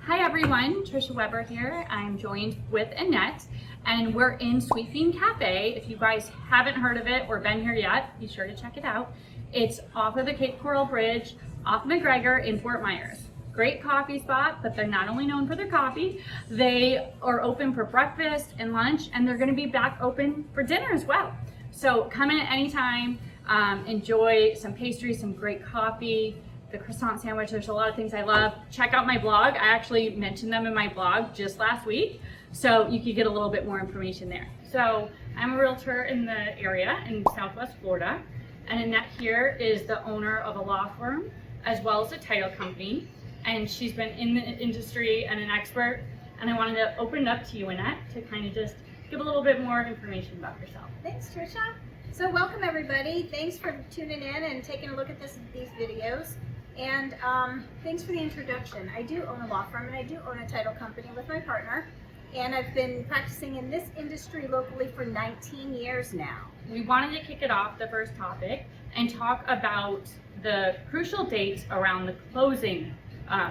Hi everyone, Trisha Weber here. I'm joined with Annette and we're in Sweeping Cafe. If you guys haven't heard of it or been here yet, be sure to check it out. It's off of the Cape Coral Bridge, off McGregor in Fort Myers. Great coffee spot, but they're not only known for their coffee, they are open for breakfast and lunch, and they're gonna be back open for dinner as well. So come in at any time, enjoy some pastries, some great coffee, the croissant sandwich. There's a lot of things I love. Check out my blog. I actually mentioned them in my blog just last week, so you could get a little bit more information there. So I'm a realtor in the area in Southwest Florida, and Annette here is the owner of a law firm as well as a title company, and she's been in the industry and an expert, and I wanted to open it up to you, Annette, to kind of just give a little bit more information about yourself. Thanks, Trisha. So welcome everybody. Thanks for tuning in and taking a look at these videos. And thanks for the introduction. I do own a law firm and I do own a title company with my partner. And I've been practicing in this industry locally for 19 years now. We wanted to kick it off, the first topic, and talk about the crucial dates around the closing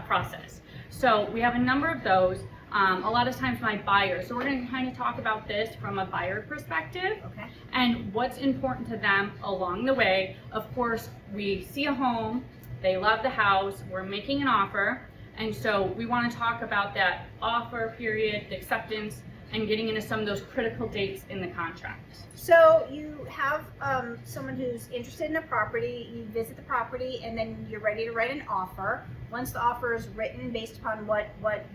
process. So we have a number of those. A lot of times my buyers, so we're going to kind of talk about this from a buyer perspective, Okay. and what's important to them along the way. Of course, we see a home, they love the house, we're making an offer, and so we want to talk about that offer period, the acceptance, and getting into some of those critical dates in the contract. So you have someone who's interested in a property, you visit the property, and then you're ready to write an offer. Once the offer is written based upon what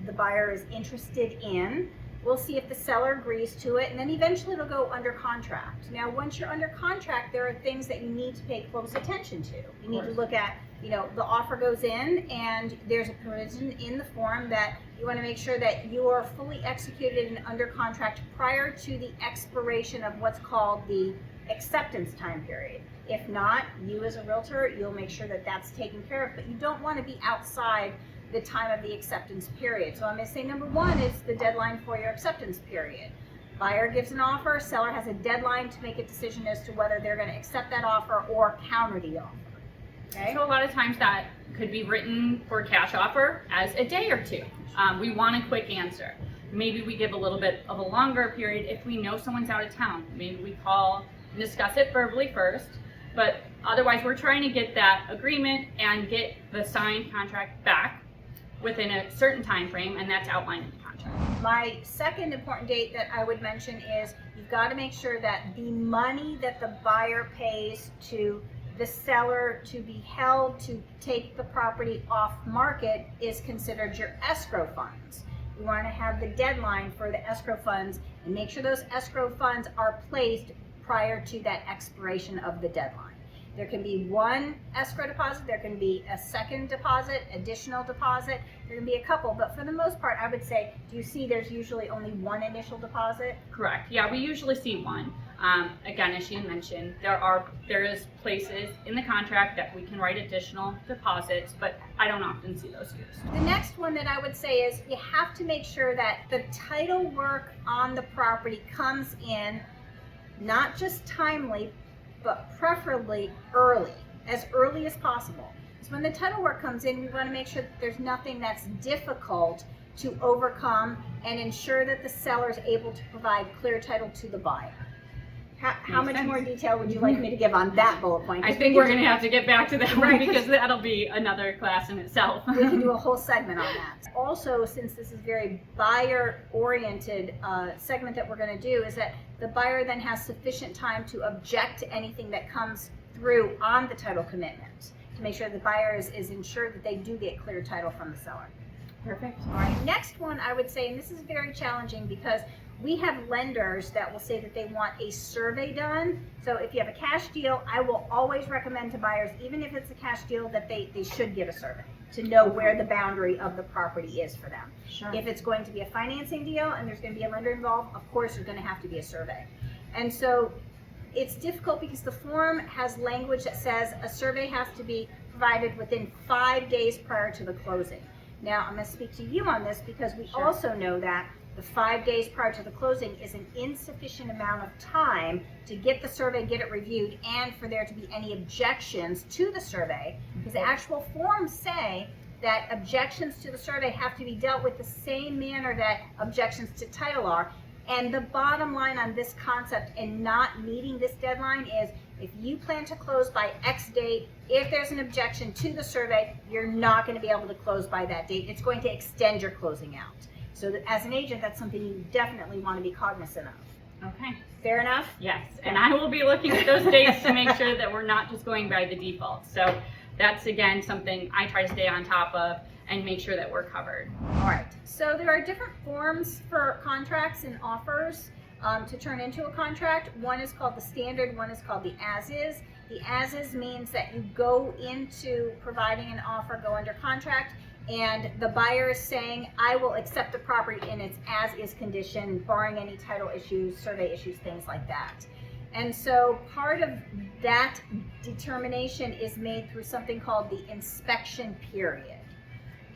the buyer is interested in, we'll see if the seller agrees to it, and then eventually it'll go under contract. Now, once you're under contract, there are things that you need to pay close attention to. You need to look at, the offer goes in, and there's a provision in the form that you want to make sure that you are fully executed and under contract prior to the expiration of what's called the acceptance time period. If not, you as a realtor, you'll make sure that that's taken care of, but you don't want to be outside the time of the acceptance period. So I'm going to say number one is the deadline for your acceptance period. Buyer gives an offer, seller has a deadline to make a decision as to whether they're going to accept that offer or counter the offer. Okay? So a lot of times that could be written for a cash offer as a day or two. We want a quick answer. Maybe we give a little bit of a longer period if we know someone's out of town. Maybe we call and discuss it verbally first, but otherwise we're trying to get that agreement and get the signed contract back within a certain time frame, and that's outlined in the contract. My second important date that I would mention is you've got to make sure that the money that the buyer pays to the seller to be held to take the property off market is considered your escrow funds. You want to have the deadline for the escrow funds and make sure those escrow funds are placed prior to that expiration of the deadline. There can be one escrow deposit, there can be a second deposit, additional deposit, there can be a couple, but for the most part, I would say, do you see there's usually only one initial deposit? Correct. Yeah, we usually see one. Again, as you mentioned, there is places in the contract that we can write additional deposits, but I don't often see those used. The next one that I would say is you have to make sure that the title work on the property comes in not just timely, but preferably early, as early as possible. So when the title work comes in, we want to make sure that there's nothing that's difficult to overcome and ensure that the seller is able to provide clear title to the buyer. How much more detail would you like me to give on that bullet point? I think we're going to have to get back to that one because that'll be another class in itself. We can do a whole segment on that. Also, since this is very buyer-oriented segment that we're going to do, is that the buyer then has sufficient time to object to anything that comes through on the title commitment to make sure the buyer is ensured that they do get clear title from the seller. Perfect. All right, next one I would say, and this is very challenging because we have lenders that will say that they want a survey done. So if you have a cash deal, I will always recommend to buyers, even if it's a cash deal, that they should get a survey to know where the boundary of the property is for them. Sure. If it's going to be a financing deal and there's going to be a lender involved, of course there's going to have to be a survey. And so it's difficult because the form has language that says a survey has to be provided within 5 days prior to the closing. Now, I'm going to speak to you on this because we also know that the 5 days prior to the closing is an insufficient amount of time to get the survey, get it reviewed, and for there to be any objections to the survey, because the actual forms say that objections to the survey have to be dealt with the same manner that objections to title are. And the bottom line on this concept and not meeting this deadline is, if you plan to close by X date, if there's an objection to the survey, you're not going to be able to close by that date. It's going to extend your closing out. So that as an agent, that's something you definitely want to be cognizant of. Okay. Fair enough? Yes, and I will be looking at those dates to make sure that we're not just going by the default. So that's, again, something I try to stay on top of and make sure that we're covered. All right. So there are different forms for contracts and offers to turn into a contract. One is called the standard, one is called the as-is. The as-is means that you go into providing an offer, go under contract, and the buyer is saying, I will accept the property in its as-is condition, barring any title issues, survey issues, things like that. And so part of that determination is made through something called the inspection period.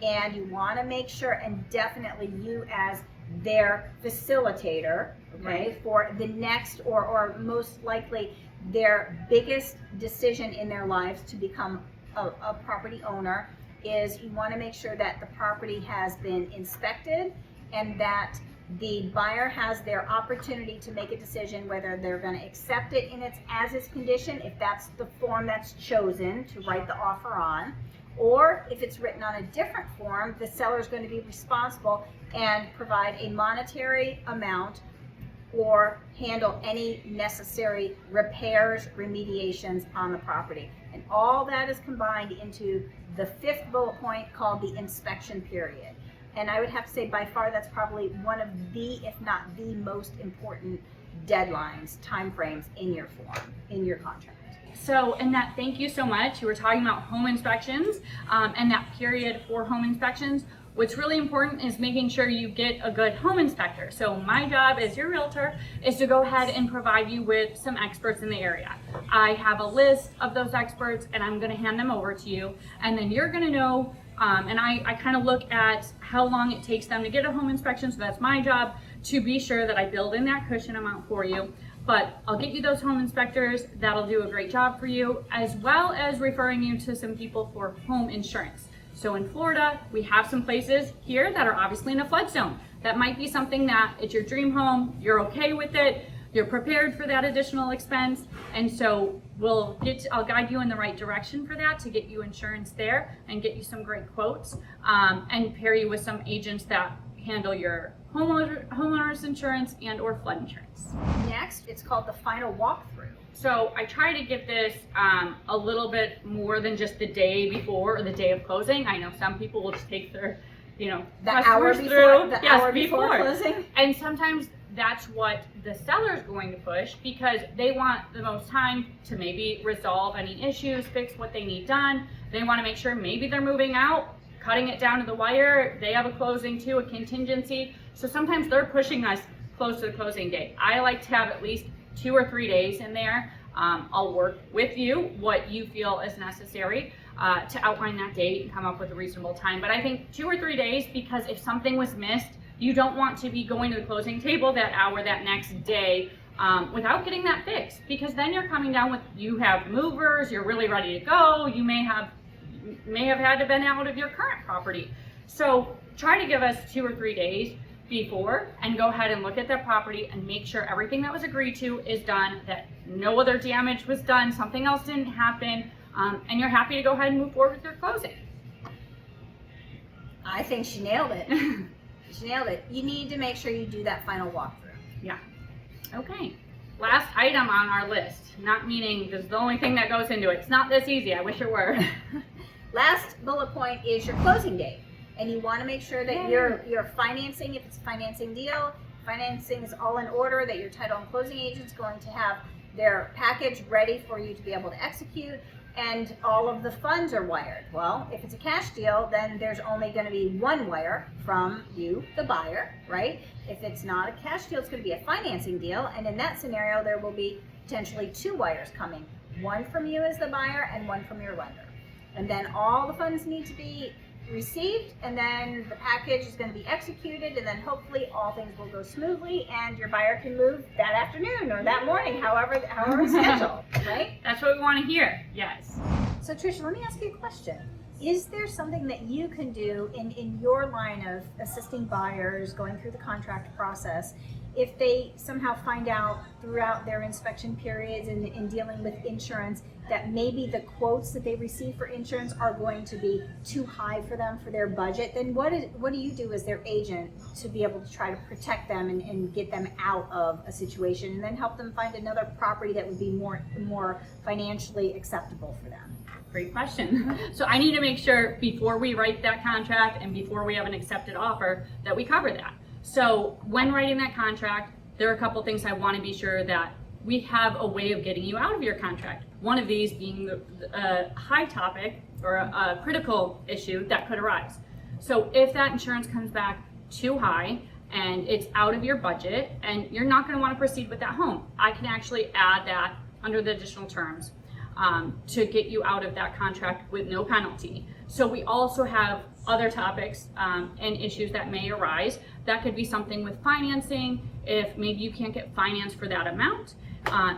And you want to make sure, and definitely you as their facilitator, okay, Right. for the next or most likely their biggest decision in their lives to become a property owner, is you want to make sure that the property has been inspected and that the buyer has their opportunity to make a decision whether they're going to accept it in its as-is condition, if that's the form that's chosen to write the offer on, or if it's written on a different form, the seller is going to be responsible and provide a monetary amount or handle any necessary repairs, remediations on the property. And all that is combined into the fifth bullet point called the inspection period. And I would have to say by far that's probably one of the, if not the most important deadlines, timeframes in your form, in your contract. So, Annette, thank you so much. You were talking about home inspections and that period for home inspections. What's really important is making sure you get a good home inspector. So my job as your realtor is to go ahead and provide you with some experts in the area. I have a list of those experts and I'm gonna hand them over to you. And then you're gonna know, and I kind of look at how long it takes them to get a home inspection. So that's my job, to be sure that I build in that cushion amount for you. But I'll get you those home inspectors that'll do a great job for you, as well as referring you to some people for home insurance. So in Florida, we have some places here that are obviously in a flood zone. That might be something that it's your dream home, you're okay with it, you're prepared for that additional expense, and so I'll guide you in the right direction for that to get you insurance there and get you some great quotes, and pair you with some agents that handle your homeowners insurance and or flood insurance. Next, it's called the final walkthrough. So I try to give this a little bit more than just the day before or the day of closing. I know some people will just take their, The hour before closing. And sometimes that's what the seller's going to push because they want the most time to maybe resolve any issues, fix what they need done. They want to make sure maybe they're moving out, cutting it down to the wire. They have a closing too, a contingency. So sometimes they're pushing us close to the closing date. I like to have at least 2 or 3 days in there. I'll work with you what you feel is necessary to outline that date and come up with a reasonable time. But I think 2 or 3 days, because if something was missed, you don't want to be going to the closing table that hour that next day without getting that fixed, because then you're coming down with, you have movers, you're really ready to go, you may have had to been out of your current property. So try to give us 2 or 3 days before and go ahead and look at that property and make sure everything that was agreed to is done, that no other damage was done, something else didn't happen, and you're happy to go ahead and move forward with your closing. I think she nailed it. She nailed it. You need to make sure you do that final walkthrough. Yeah. Okay. Last item on our list, not meaning this is the only thing that goes into it. It's not this easy. I wish it were. Last bullet point is your closing date. And you want to make sure that your financing, if it's a financing deal, financing is all in order, that your title and closing agent's going to have their package ready for you to be able to execute, and all of the funds are wired. Well, if it's a cash deal, then there's only going to be one wire from you, the buyer, right? If it's not a cash deal, it's going to be a financing deal, and in that scenario, there will be potentially 2 wires coming, one from you as the buyer and one from your lender. And then all the funds need to be received, and then the package is going to be executed, and then hopefully all things will go smoothly and your buyer can move that afternoon or that morning, however it's scheduled, right? That's what we want to hear. Yes. So Tricia, let me ask you a question. is there something that you can do in your line of assisting buyers going through the contract process if they somehow find out throughout their inspection periods and in dealing with insurance that maybe the quotes that they receive for insurance are going to be too high for them for their budget? Then what do you do as their agent to be able to try to protect them and get them out of a situation, and then help them find another property that would be more financially acceptable for them? Great question. So I need to make sure before we write that contract and before we have an accepted offer that we cover that. So when writing that contract, there are a couple things I want to be sure that we have a way of getting you out of your contract. One of these being a high topic or a critical issue that could arise. So if that insurance comes back too high and it's out of your budget and you're not going to want to proceed with that home, I can actually add that under the additional terms to get you out of that contract with no penalty. So we also have other topics and issues that may arise. That could be something with financing. If maybe you can't get finance for that amount,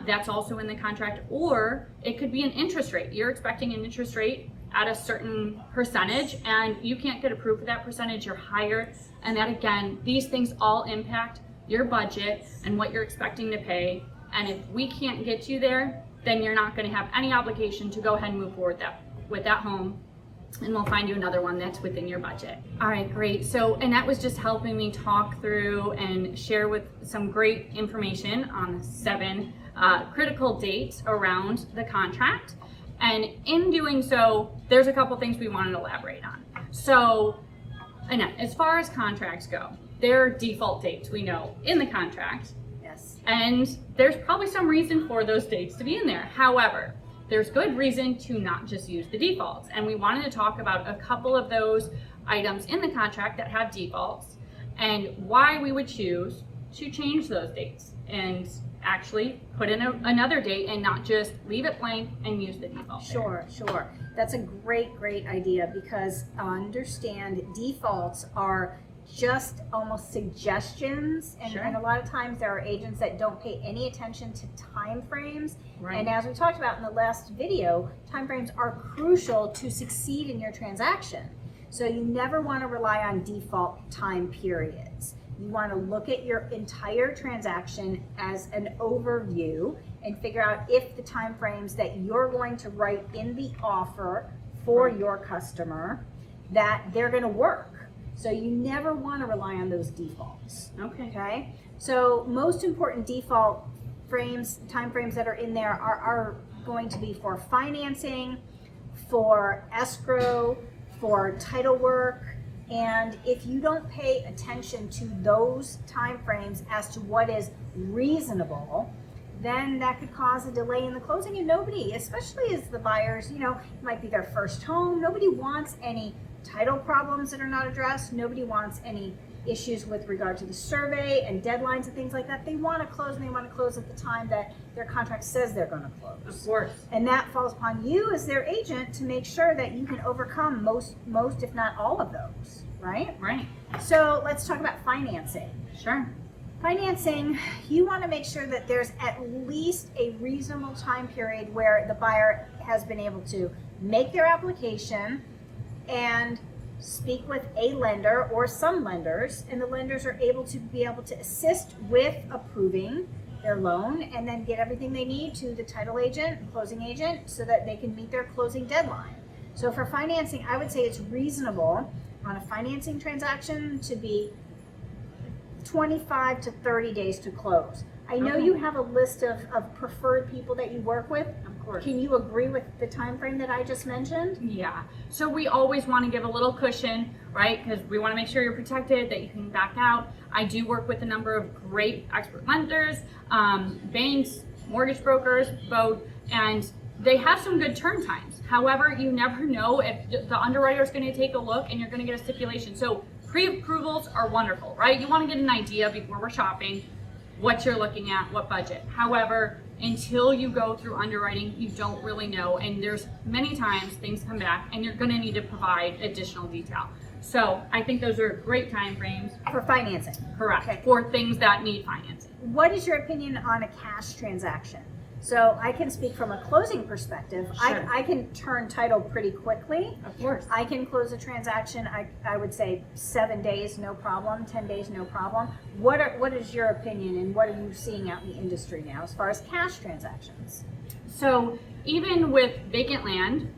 that's also in the contract. Or it could be an interest rate. You're expecting an interest rate at a certain percentage and you can't get approved for that percentage, you're higher. And that, again, these things all impact your budget and what you're expecting to pay. And if we can't get you there, then you're not going to have any obligation to go ahead and move forward with that home, and we'll find you another one that's within your budget. All right, great. So Annette was just helping me talk through and share with some great information on 7 critical dates around the contract. And in doing so, there's a couple things we wanted to elaborate on. So Annette, as far as contracts go, there are default dates we know in the contract. Yes. And there's probably some reason for those dates to be in there. However, there's good reason to not just use the defaults. And we wanted to talk about a couple of those items in the contract that have defaults and why we would choose to change those dates and actually put in another date and not just leave it blank and use the default. Sure. That's a great idea, because understand defaults are just almost suggestions, and, Sure. and a lot of times there are agents that don't pay any attention to time frames. Right. And as we talked about in the last video, time frames are crucial to succeed in your transaction. So you never want to rely on default time periods. You want to look at your entire transaction as an overview and figure out if the time frames that you're going to write in the offer for your customer, that they're going to work. So you never want to rely on those defaults. Okay. So most important default time frames that are in there are going to be for financing, for escrow, for title work. And if you don't pay attention to those time frames as to what is reasonable, then that could cause a delay in the closing. And nobody, especially as the buyers, it might be their first home, nobody wants any title problems that are not addressed. Nobody wants any issues with regard to the survey and deadlines and things like that. They want to close, and they want to close at the time that their contract says they're going to close. Of course. And that falls upon you as their agent to make sure that you can overcome most if not all of those, right? Right. So let's talk about financing. Sure. Financing, you want to make sure that there's at least a reasonable time period where the buyer has been able to make their application and speak with a lender or some lenders, and the lenders are able to assist with approving their loan and then get everything they need to the title agent, closing agent, so that they can meet their closing deadline. So for financing, I would say it's reasonable on a financing transaction to be 25 to 30 days to close. I know you have a list of preferred people that you work with. Of course. Can you agree with the time frame that I just mentioned? Yeah. So we always want to give a little cushion, right? Because we want to make sure you're protected, that you can back out. I do work with a number of great expert lenders, banks, mortgage brokers, both, and they have some good turn times. However, you never know if the underwriter is going to take a look and you're going to get a stipulation. So pre-approvals are wonderful, right? You want to get an idea before we're shopping what you're looking at, what budget. However, until you go through underwriting, you don't really know, and there's many times things come back and you're going to need to provide additional detail. So I think those are great time frames. For financing. Correct. Okay. For things that need financing. What is your opinion on a cash transaction? So I can speak from a closing perspective. Sure. I can turn title pretty quickly. Of course. I can close a transaction, I would say 7 days, no problem, 10 days, no problem. What is your opinion and what are you seeing out in the industry now as far as cash transactions? So even with vacant land,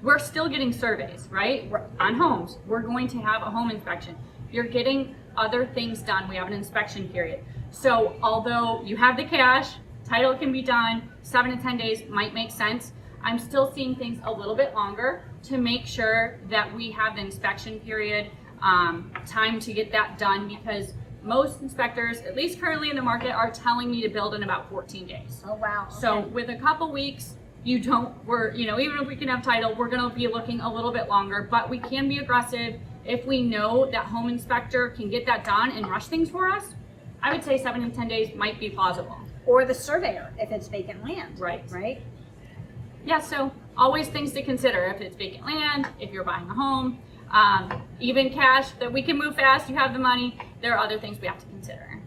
we're still getting surveys, right? On homes. We're going to have a home inspection. You're getting other things done. We have an inspection period. So although you have the cash, title can be done, 7 to 10 days might make sense. I'm still seeing things a little bit longer to make sure that we have the inspection period, time to get that done, because most inspectors, at least currently in the market, are telling me to build in about 14 days. Oh, wow. Okay. So with a couple weeks, even if we can have title, we're gonna be looking a little bit longer, but we can be aggressive. If we know that home inspector can get that done and rush things for us, I would say 7 to 10 days might be plausible. Or the surveyor, if it's vacant land. Right? Yeah, so always things to consider if it's vacant land, if you're buying a home, even cash that we can move fast, you have the money, there are other things we have to consider.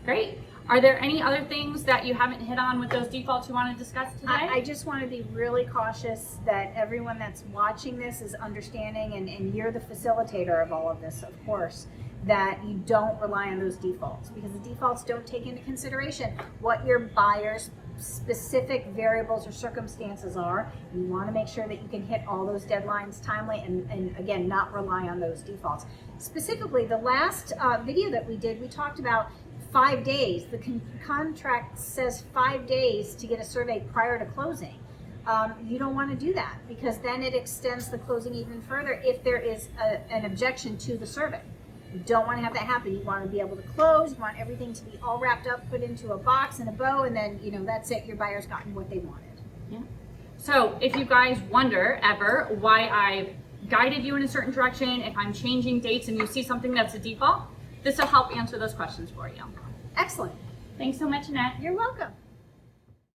Great. Are there any other things that you haven't hit on with those defaults you want to discuss today? I just want to be really cautious that everyone that's watching this is understanding, and you're the facilitator of all of this, of course, that you don't rely on those defaults, because the defaults don't take into consideration what your buyer's specific variables or circumstances are. You want to make sure that you can hit all those deadlines timely and again, not rely on those defaults. Specifically, the last video that we did, we talked about 5 days. The contract says 5 days to get a survey prior to closing. You don't want to do that, because then it extends the closing even further if there is an objection to the survey. You don't want to have that happen. You want to be able to close. You want everything to be all wrapped up, put into a box and a bow, and then, that's it. Your buyer's gotten what they wanted. Yeah. So if you guys wonder ever why I've guided you in a certain direction, if I'm changing dates and you see something that's a default, this will help answer those questions for you. Excellent. Thanks so much, Annette. You're welcome.